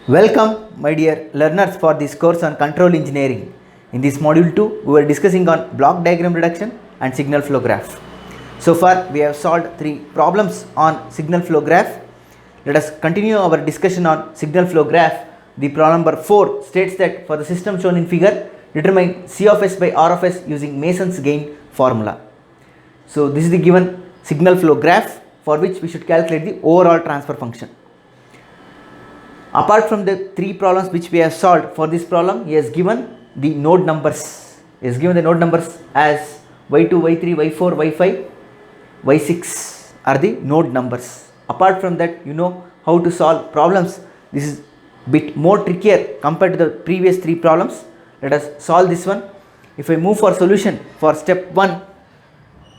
Welcome, my dear learners, for this course on control engineering. In this module 2, we were discussing on block diagram reduction and signal flow graph. So far, we have solved 3 problems on signal flow graph. Let us continue our discussion on signal flow graph. The problem number 4 states that for the system shown in figure, determine C of S by R of S using Mason's gain formula. So this is the given signal flow graph for which we should calculate the overall transfer function. Apart from the 3 problems which we have solved, for this problem he has given the node numbers. He has given the node numbers as y2, y3, y4, y5, y6 are the node numbers. Apart from that, you know how to solve problems. This is bit more trickier compared to the previous 3 problems. Let us solve this one. If I move for solution for step 1,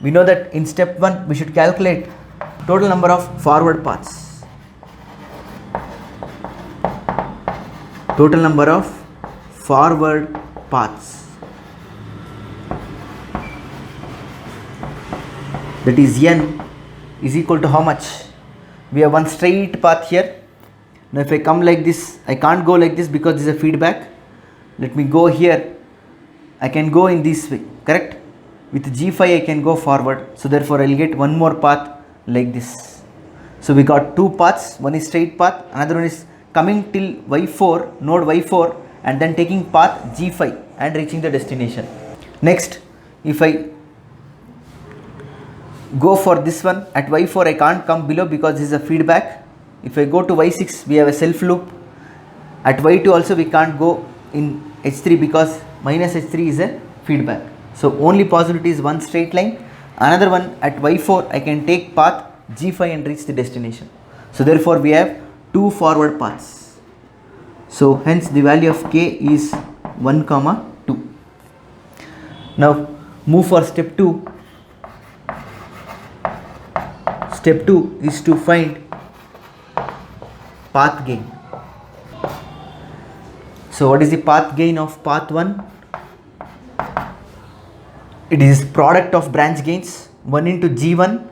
we know that in step 1 we should calculate total number of forward paths. Total number of forward paths, that is n, is equal to how much? We have one straight path here. Now if I come like this, I can't go like this because this is a feedback. Let me go here. I can go in this way, correct? With G5 I can go forward, so therefore I will get one more path like this. So we got 2 paths, one is straight path, another one is coming till y4, node y4, and then taking path G5 and reaching the destination. Next, if I go for this one at y4, I can't come below because this is a feedback. If I go to y6, we have a self loop. At y2 also we can't go in h3 because minus h3 is a feedback. So only possibility is one straight line. Another one at y4, I can take path G5 and reach the destination. So therefore we have 2 forward paths. So hence the value of k is 1, 2. Now move for step 2. Step 2 is to find path gain. So what is the path gain of path 1? It is product of branch gains 1 into G1,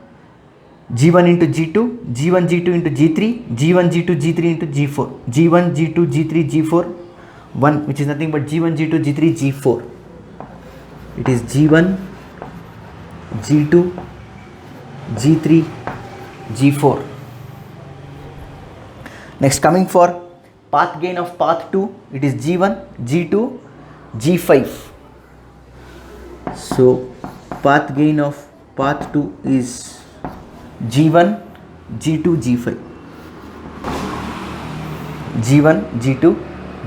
G1 into G2, G1 G2 into G3, G1 G2 G3 into G4, G1 G2 G3 G4, 1, which is nothing but G1 G2 G3 G4. It is G1 G2 G3 G4. Next, coming for path gain of path 2, it is G1 G2 G5. So path gain of path 2 is G1 G2 G5, G1 G2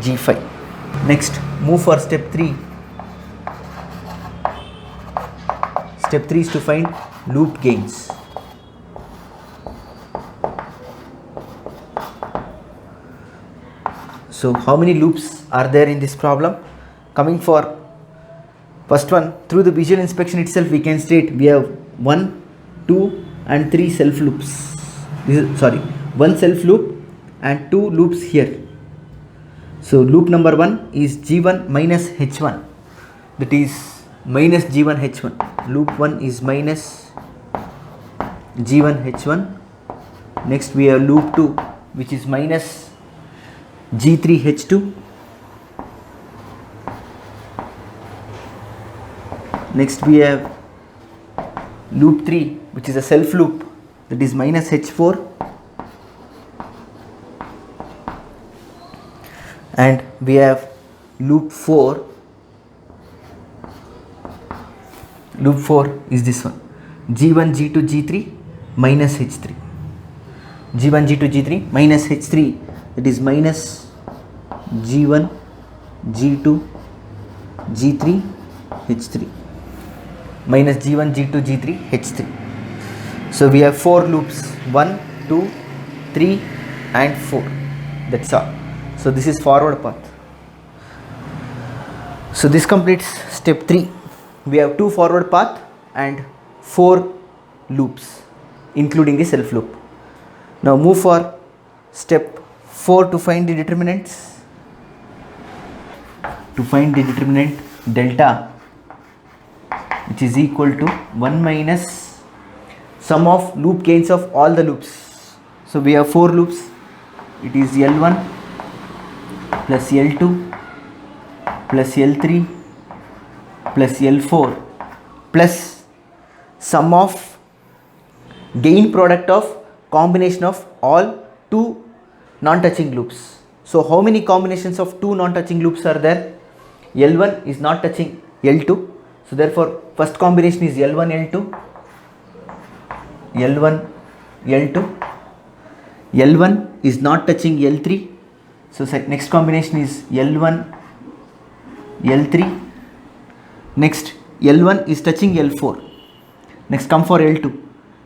G5. Next, move for step 3. Step 3 is to find loop gains. So how many loops are there in this problem? Coming for first one, through the visual inspection itself we can state we have 1, 2 and 3 self loops. This is, sorry, 1 self loop and 2 loops here. So loop number 1 is G1 minus H1, that is minus G1 H1. Loop 1 is minus G1 H1. Next we have loop 2, which is minus G3 H2. Next we have loop 3, which is a self loop, that is minus H4. And we have loop 4. Loop 4 is this one, G1 G2 G3 minus H3. G1 G2 G3 minus H3, that is minus G1 G2 G3 H3 minus G1 G2 G3 H3. So we have 4 loops, 1, 2, 3 and 4. That's all. So this is forward path. So this completes step 3. We have 2 forward path and 4 loops including the self loop. Now move for step 4 to find the determinants. To find the determinant delta, which is equal to 1 minus sum of loop gains of all the loops. So we have 4 loops. It is L1, plus L2 plus L3 plus L4 plus sum of gain product of combination of all two non-touching loops. So how many combinations of two non-touching loops are there? L1 is not touching L2, so therefore first combination is L1 L2, L1 L2. L1 is not touching L3, so next combination is L1 L3. Next L1 is touching L4. Next come for L2.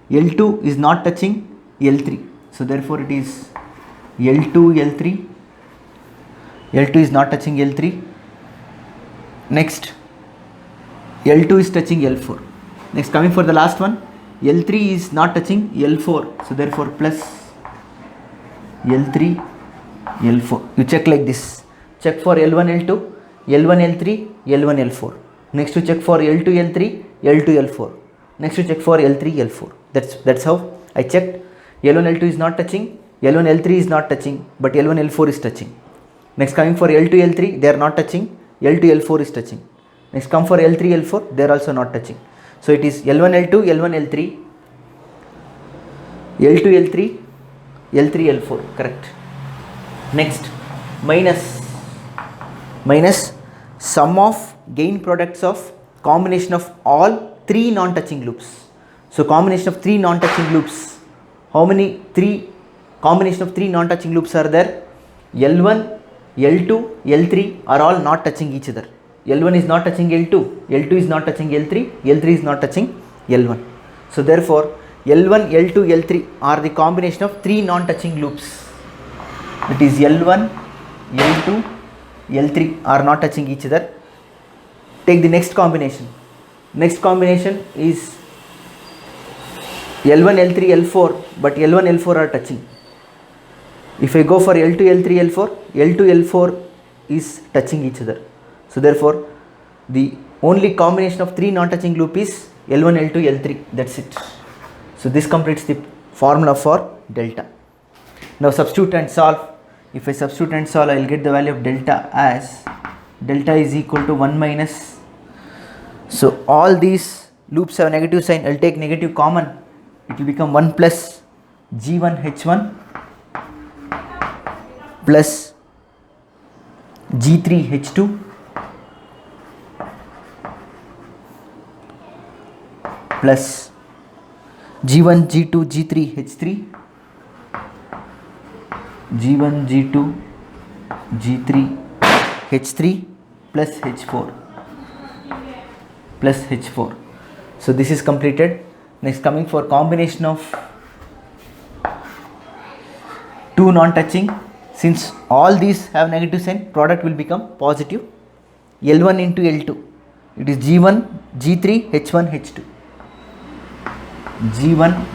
L2 is not touching L3, so therefore it is L2 L3. L2 is not touching L3. Next L2 is touching L4. Next coming for the last one, L3 is not touching L4, so therefore plus L3 L4. You check like this. Check for L1 L2, L1 L3, L1 L4. Next to check for L2 L3, L2 L4. Next to check for L3 L4. That's how I checked. L1 L2 is not touching, L1 L3 is not touching, but L1 L4 is touching. Next coming for L2 L3, they are not touching, L2 L4 is touching. Next come for L3 L4, they are also not touching. So it is L1 L2, L1 L3, L2 L3, L3 L4, correct. Next minus sum of gain products of combination of all three non-touching loops. So combination of three non-touching loops. How many combination of three non-touching loops are there? L1, L2, L3 are all not touching each other. L1 is not touching L2, L2 is not touching L3, L3 is not touching L1. So therefore L1, L2, L3 are the combination of three non-touching loops. It is L1, L2, L3 are not touching each other. Take the next combination. Next combination is L1, L3, L4, but L1, L4 are touching. If I go for L2, L3, L4, L2, L4 is touching each other. So therefore the only combination of three non-touching loop is L1, L2, L3. That's it. So this completes the formula for delta. Now substitute and solve. If I substitute and solve, I will get the value of delta as delta is equal to 1 minus. So all these loops have negative sign. I will take negative common. It will become 1 plus G1 H1 plus G3 H2 plus G1 G2 G3 H3 G1 G2 G3 H3 plus H4 plus H4. So this is completed. Next coming for combination of two non-touching, since all these have negative sign, product will become positive. L1 into L2, it is G1 G3 H1 H2, G1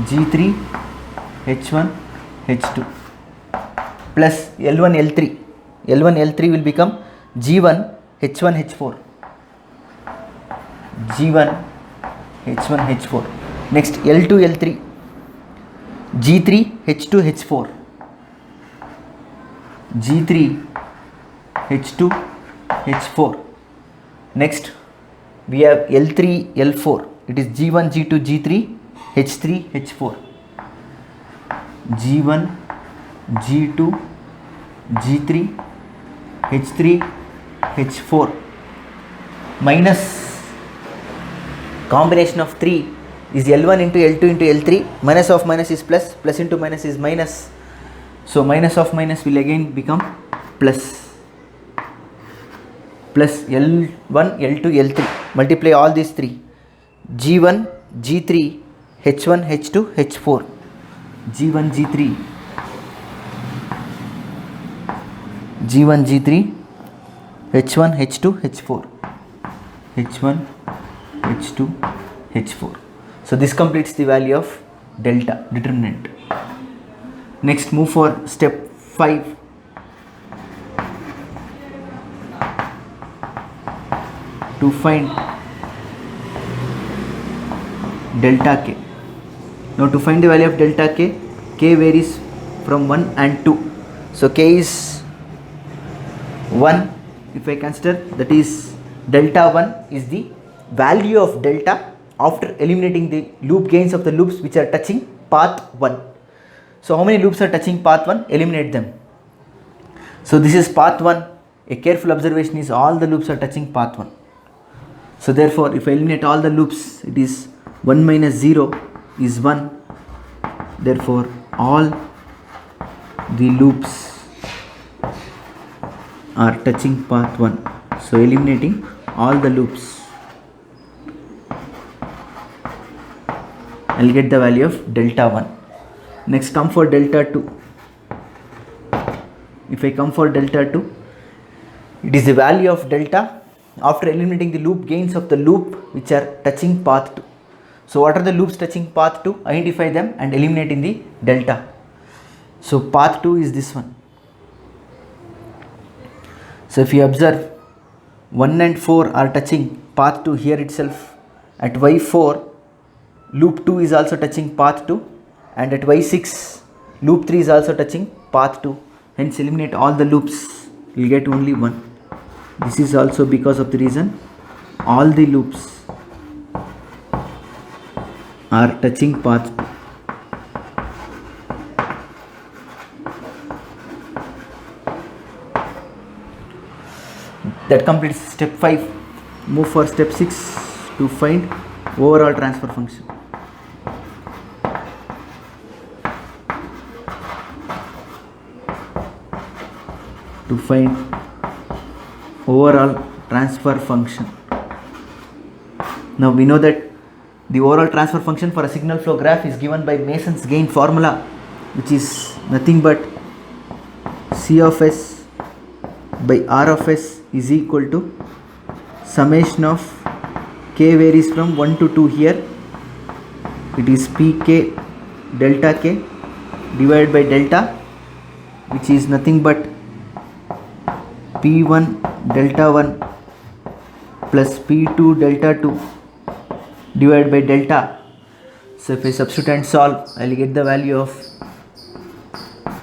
G3 H1 H2 plus L1 L3. L1 L3 will become G1 H1 H4, G1 H1 H4. Next L2 L3, G3 H2 H4, G3 H2 H4. Next we have L3 L4, it is G1 G2 G3 H3 H4, G1 G2 G3 H3 H4 minus combination of 3 is L1 into L2 into L3, minus of minus is plus, plus into minus is minus, so minus of minus will again become plus, plus L1 L2 L3, multiply all these 3, G1 G3 H1 H2 H4, G1 G3 G1 G3 H1 H2 H4, H1 H2 H4. So this completes the value of delta determinant. Next move for step 5. To find delta k. Now to find the value of delta k, k varies from 1 and 2. So k is 1, if I consider, that is delta 1 is the value of delta after eliminating the loop gains of the loops which are touching path 1. So how many loops are touching path 1? Eliminate them. So this is path 1. A careful observation is all the loops are touching path 1. So therefore if I eliminate all the loops, it is 1 minus 0 is 1. Therefore all the loops are touching path 1. So eliminating all the loops, I'll get the value of delta 1. Next come for delta 2. If I come for delta 2, it is the value of delta after eliminating the loop gains of the loop which are touching path 2. So what are the loops touching path 2? Identify them and eliminate in the delta. So path 2 is this one. So if you observe, 1 and 4 are touching path 2 here itself. At y4, loop 2 is also touching path 2, and at y6, loop 3 is also touching path 2. Hence eliminate all the loops, you will get only 1. This is also because of the reason all the loops are touching path 2. That completes step 5. Move for step 6 to find overall transfer function. To find overall transfer function. Now we know that the overall transfer function for a signal flow graph is given by Mason's gain formula, which is nothing but C of s by R of s is equal to summation of k varies from 1 to 2 here. It is pk delta k divided by delta, which is nothing but P1 delta 1 plus P2 delta 2 divided by delta. So if I substitute and solve, I will get the value of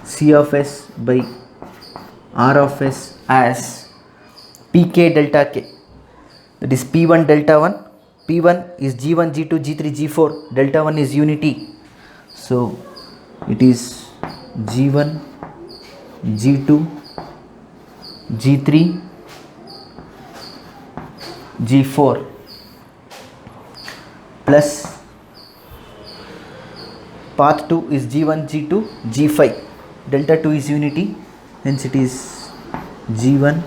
C of s by R of s as Pk delta k, that is P1 delta 1. P1 is G1, G2, G3, G4, delta 1 is unity. So it is G1, G2, G3, G4 plus path 2 is G1, G2, G5, delta 2 is unity, hence it is G1,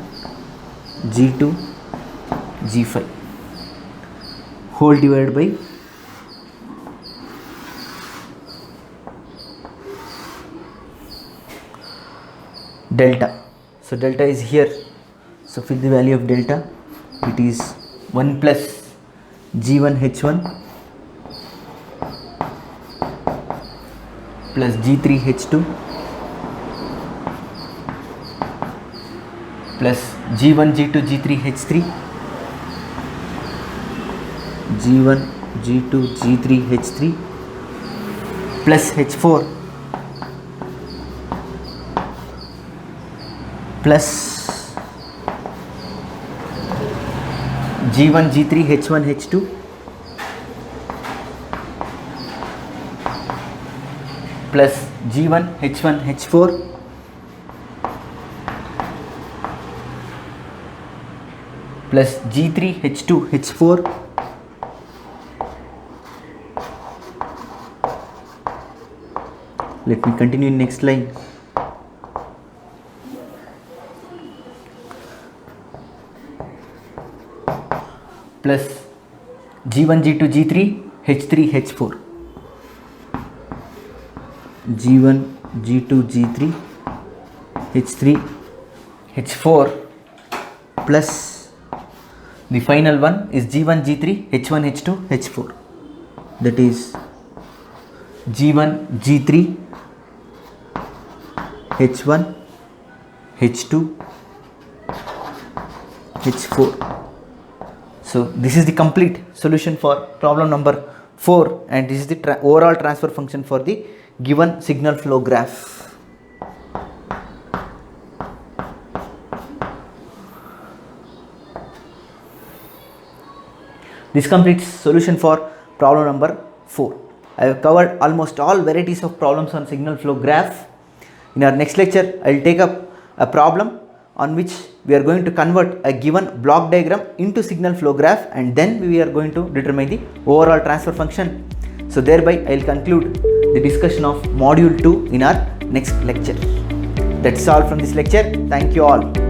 G2, G5 whole divided by delta. So delta is here, so fill the value of delta. It is 1 plus G1 H1 plus G3 H2 plus G1 G2 G3 H3 G1 G2 G3 H3 plus H4 plus G1 G3 H1 H2 plus G1 H1 H4 plus G3 H2 H4 let me continue in next line. Plus G1 G2 G3 H3 H4 G1 G2 G3 H3 H4 plus the final one is G1 G3 H1 H2 H4, that is G1 G3 H1 H2 H4. So this is the complete solution for problem number 4, and this is the overall transfer function for the given signal flow graph. This completes solution for problem number 4. I have covered almost all varieties of problems on signal flow graph. In our next lecture, I will take up a problem on which we are going to convert a given block diagram into signal flow graph, and then we are going to determine the overall transfer function. So thereby I will conclude the discussion of module 2 in our next lecture. That's all from this lecture. Thank you all.